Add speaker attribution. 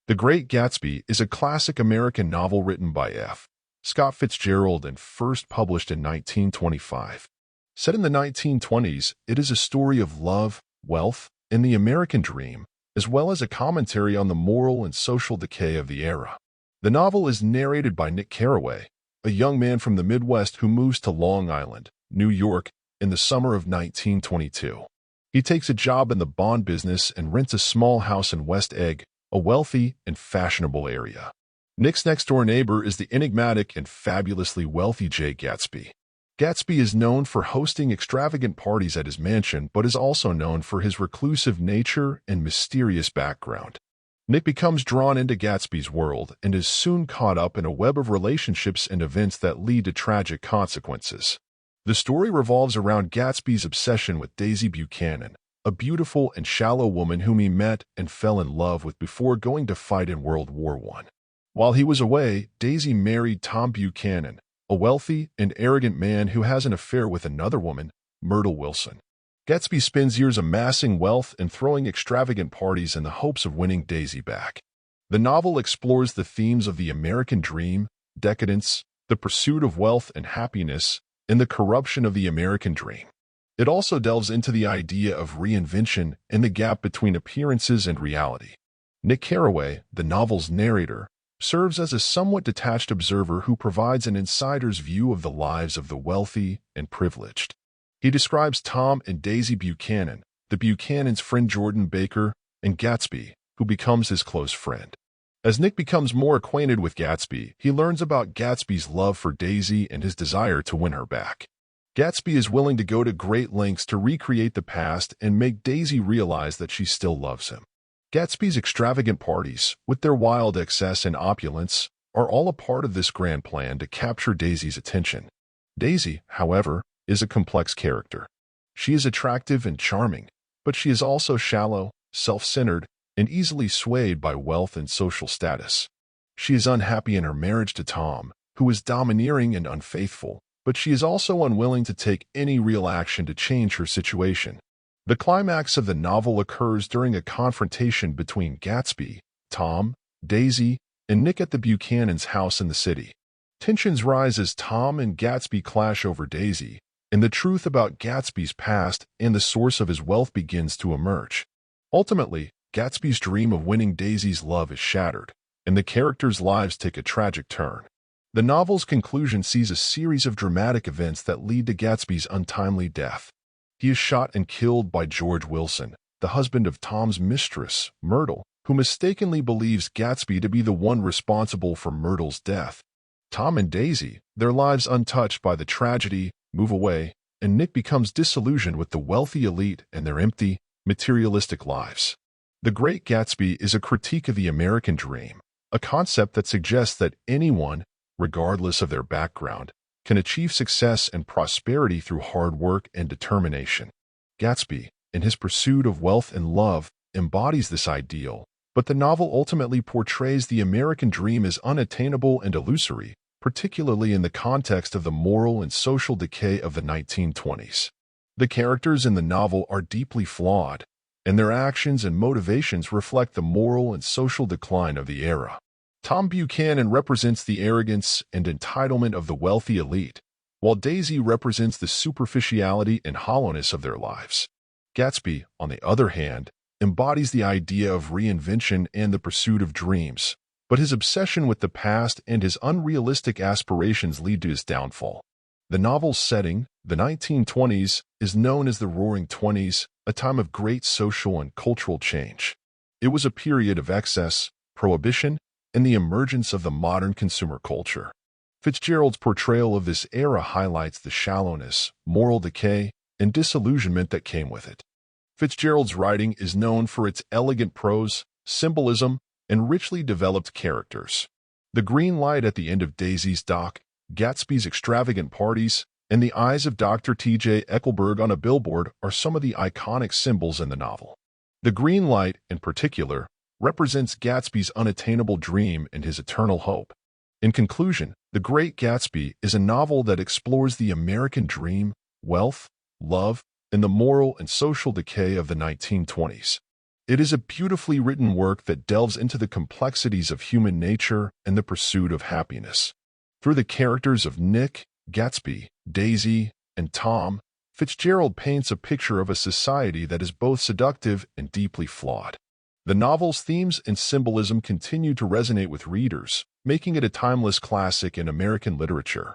Speaker 1: The Great Gatsby is a classic American novel written by F. Scott Fitzgerald and first published in 1925. Set in the 1920s, it is a story of love, wealth, and the American dream, as well as a commentary on the moral and social decay of the era. The novel is narrated by Nick Carraway, a young man from the Midwest who moves to Long Island, New York, in the summer of 1922. He takes a job in the bond business and rents a small house in West Egg, a wealthy and fashionable area. Nick's next-door neighbor is the enigmatic and fabulously wealthy J. Gatsby. Gatsby is known for hosting extravagant parties at his mansion, but is also known for his reclusive nature and mysterious background. Nick becomes drawn into Gatsby's world and is soon caught up in a web of relationships and events that lead to tragic consequences. The story revolves around Gatsby's obsession with Daisy Buchanan, a beautiful and shallow woman whom he met and fell in love with before going to fight in World War I. While he was away, Daisy married Tom Buchanan, a wealthy and arrogant man who has an affair with another woman, Myrtle Wilson. Gatsby spends years amassing wealth and throwing extravagant parties in the hopes of winning Daisy back. The novel explores the themes of the American dream, decadence, the pursuit of wealth and happiness, and the corruption of the American dream. It also delves into the idea of reinvention and the gap between appearances and reality. Nick Carraway, the novel's narrator, serves as a somewhat detached observer who provides an insider's view of the lives of the wealthy and privileged. He describes Tom and Daisy Buchanan, the Buchanan's friend Jordan Baker, and Gatsby, who becomes his close friend. As Nick becomes more acquainted with Gatsby, he learns about Gatsby's love for Daisy and his desire to win her back. Gatsby is willing to go to great lengths to recreate the past and make Daisy realize that she still loves him. Gatsby's extravagant parties, with their wild excess and opulence, are all a part of this grand plan to capture Daisy's attention. Daisy, however, is a complex character. She is attractive and charming, but she is also shallow, self-centered, and easily swayed by wealth and social status. She is unhappy in her marriage to Tom, who is domineering and unfaithful, but she is also unwilling to take any real action to change her situation. The climax of the novel occurs during a confrontation between Gatsby, Tom, Daisy, and Nick at the Buchanan's house in the city. Tensions rise as Tom and Gatsby clash over Daisy, and the truth about Gatsby's past and the source of his wealth begins to emerge. Ultimately, Gatsby's dream of winning Daisy's love is shattered, and the characters' lives take a tragic turn. The novel's conclusion sees a series of dramatic events that lead to Gatsby's untimely death. He is shot and killed by George Wilson, the husband of Tom's mistress, Myrtle, who mistakenly believes Gatsby to be the one responsible for Myrtle's death. Tom and Daisy, their lives untouched by the tragedy, move away, and Nick becomes disillusioned with the wealthy elite and their empty, materialistic lives. The Great Gatsby is a critique of the American dream, a concept that suggests that anyone, regardless of their background, can achieve success and prosperity through hard work and determination. Gatsby, in his pursuit of wealth and love, embodies this ideal, but the novel ultimately portrays the American dream as unattainable and illusory, particularly in the context of the moral and social decay of the 1920s. The characters in the novel are deeply flawed, and their actions and motivations reflect the moral and social decline of the era. Tom Buchanan represents the arrogance and entitlement of the wealthy elite, while Daisy represents the superficiality and hollowness of their lives. Gatsby, on the other hand, embodies the idea of reinvention and the pursuit of dreams, but his obsession with the past and his unrealistic aspirations lead to his downfall. The novel's setting, the 1920s, is known as the Roaring Twenties, a time of great social and cultural change. It was a period of excess, prohibition, and the emergence of the modern consumer culture. Fitzgerald's portrayal of this era highlights the shallowness, moral decay, and disillusionment that came with it. Fitzgerald's writing is known for its elegant prose, symbolism, and richly developed characters. The green light at the end of Daisy's dock, Gatsby's extravagant parties, and the eyes of Dr. T.J. Eckelberg on a billboard are some of the iconic symbols in the novel. The green light, in particular, represents Gatsby's unattainable dream and his eternal hope. In conclusion, The Great Gatsby is a novel that explores the American dream, wealth, love, and the moral and social decay of the 1920s. It is a beautifully written work that delves into the complexities of human nature and the pursuit of happiness. Through the characters of Nick, Gatsby, Daisy, and Tom, Fitzgerald paints a picture of a society that is both seductive and deeply flawed. The novel's themes and symbolism continue to resonate with readers, making it a timeless classic in American literature.